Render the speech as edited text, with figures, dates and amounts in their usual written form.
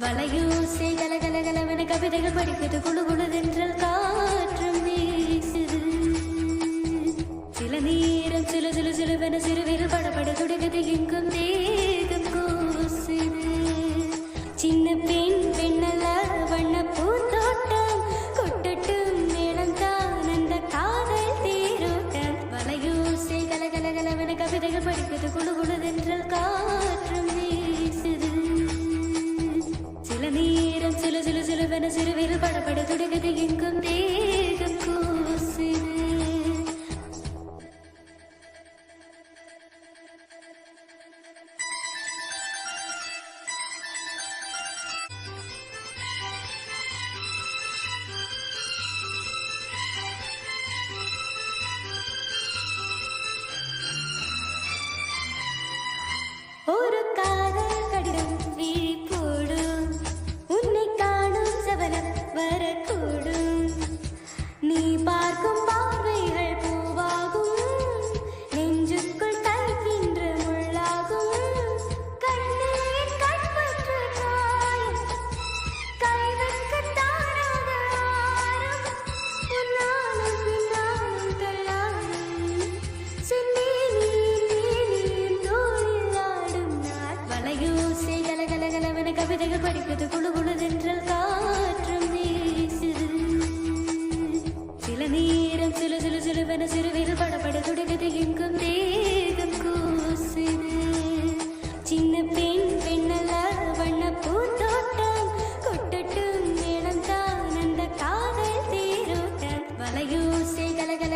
வளையோசை கலகலகலவென கவிதைகள் படிக்குது குழு குழுதென்றல் காற்றும் வீசுது சில நேரம் சில சில சிலுவென சிறுவில் படப்பட துடிக்குது எங்கும் தேகம் கூசுது சின்ன பெண் பெண்ணல்ல வண்ண பூந்தோட்டம் கொட்டட்டும் மேளம் தான் அந்த காதல் தேரோட்டம் வளையோசை கலகலகலவென கவிதைகள் படிக்குது குழு குழுதென்றல் காற்றும் வீசுது சில நேரம் சில சில சிலுவென சிறுவில் படப்பட துடிக்குது எங்கும் தேகம் கூசுது ஒரு காதல் கடிதம் விழி போடும் உன்னை காணும் சபலம் வரக்கூடும் நீ பார்க்கும் பார்வைகள் பூவாகும் நெஞ்சுக்குள் தைக்கின்ற முள்ளாகும் கண்ணே கண்பற்று காயம் கைவர்க்கு தானாக ஆறும் உன்னாலும் பின்னாலும் தள்ளாடும் சென்னேனியின் தோளில் ஆடும் நாள் வளையோசை கலகலகலவென கவிதைகள் படிக்குது குழு குழுதென்றல் காற்றும் வீசுது சில நேரம் சில சில சிலுவென சிறுவில் படப்பட துடிக்குது எங்கும் தேகம் கூசுது சின்ன பெண் பெண்ணல்ல வண்ண பூந்தோட்டம் கொட்டட்டும் மேளம் தான் அந்த காதல் தேரோட்டம் வளையோசை கலகல